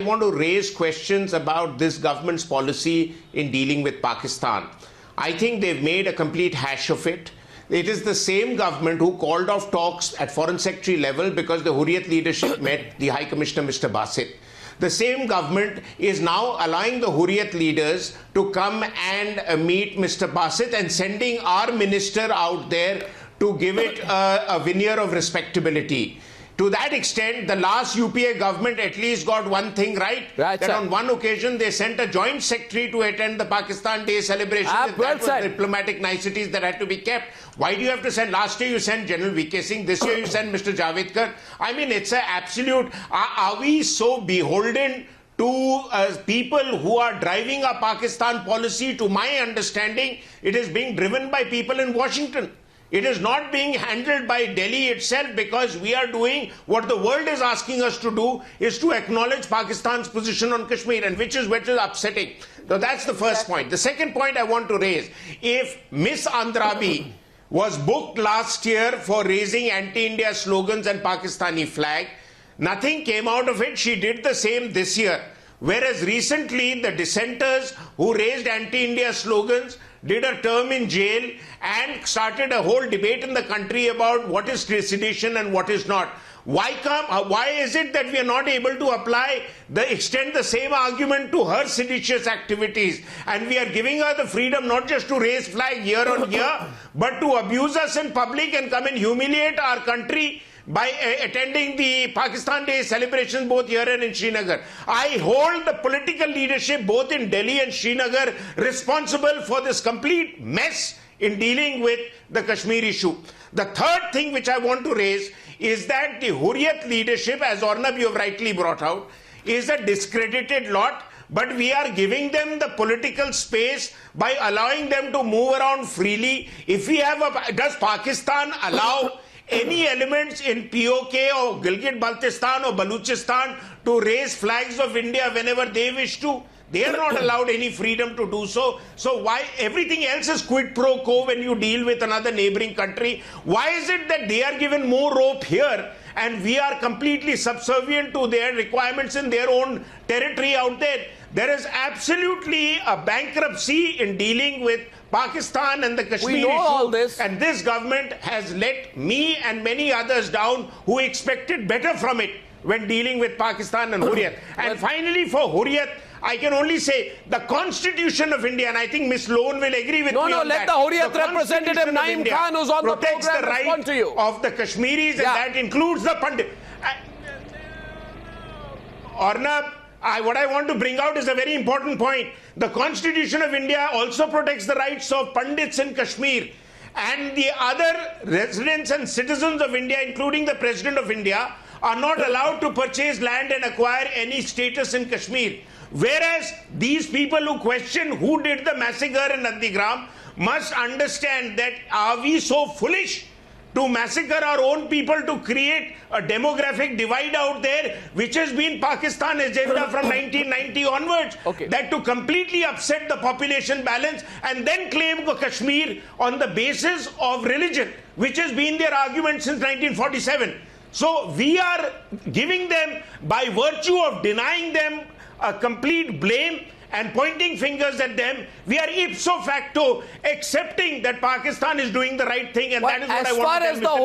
I want to raise questions about this government's policy in dealing with Pakistan. I think they've made a complete hash of it. It is the same government who called off talks at Foreign Secretary level because the Hurriyat leadership met the High Commissioner, Mr. Basit. The same government is now allowing the Hurriyat leaders to come and meet Mr. Basit and sending our minister out there to give it a veneer of respectability. To that extent, the last UPA government at least got one thing right, that sir. On one occasion they sent a joint secretary to attend the Pakistan Day celebration. That was diplomatic niceties that had to be kept. Why do you have to send? Last year you sent General VK Singh, this year you send Mr. Javadkar. I mean, it's an absolute... Are we so beholden to people who are driving a Pakistan policy? To my understanding, it is being driven by people in Washington. It is not being handled by Delhi itself, because we are doing what the world is asking us to do, is to acknowledge Pakistan's position on Kashmir, and which is upsetting. So that's the first point. The second point I want to raise, if Miss Andrabi was booked last year for raising anti-India slogans and Pakistani flag, nothing came out of it. She did the same this year. Whereas recently the dissenters who raised anti-India slogans did a term in jail and started a whole debate in the country about what is sedition and what is not. Why is it that we are not able to extend the same argument to her seditious activities, and we are giving her the freedom not just to raise flag year on year, but to abuse us in public and come and humiliate our country by attending the Pakistan Day celebrations both here and in Srinagar. I hold the political leadership both in Delhi and Srinagar responsible for this complete mess in dealing with the Kashmir issue. The third thing which I want to raise is that the Hurriyat leadership, as Arnab you have rightly brought out, is a discredited lot, but we are giving them the political space by allowing them to move around freely. If we have does Pakistan allow any elements in POK or Gilgit-Baltistan or Baluchistan to raise flags of India whenever they wish to? They are not allowed any freedom to do so. So why everything else is quid pro quo when you deal with another neighboring country? Why is it that they are given more rope here and we are completely subservient to their requirements in their own territory out there? There is absolutely a bankruptcy in dealing with Pakistan and the Kashmir issue. We know all this. And this government has let me and many others down who expected better from it when dealing with Pakistan and Hurriyat. And finally, for Hurriyat, I can only say the Constitution of India, and I think Ms. Lone will agree with me on that. No, let the Hurriyat representative Naeem Khan, who's on the program, respond to you. Of the Kashmiris, and that includes the Pandit. Arnab, what I want to bring out is a very important point. The Constitution of India also protects the rights of Pandits in Kashmir, and the other residents and citizens of India, including the President of India, are not allowed to purchase land and acquire any status in Kashmir. Whereas these people who question who did the massacre in Nandigram must understand that are we so foolish to massacre our own people to create a demographic divide out there, which has been Pakistan agenda from 1990 onwards, that to completely upset the population balance and then claim Kashmir on the basis of religion, which has been their argument since 1947. So we are giving them, by virtue of denying them a complete blame and pointing fingers at them, we are ipso facto accepting that Pakistan is doing the right thing, and that is what I want to tell Mr.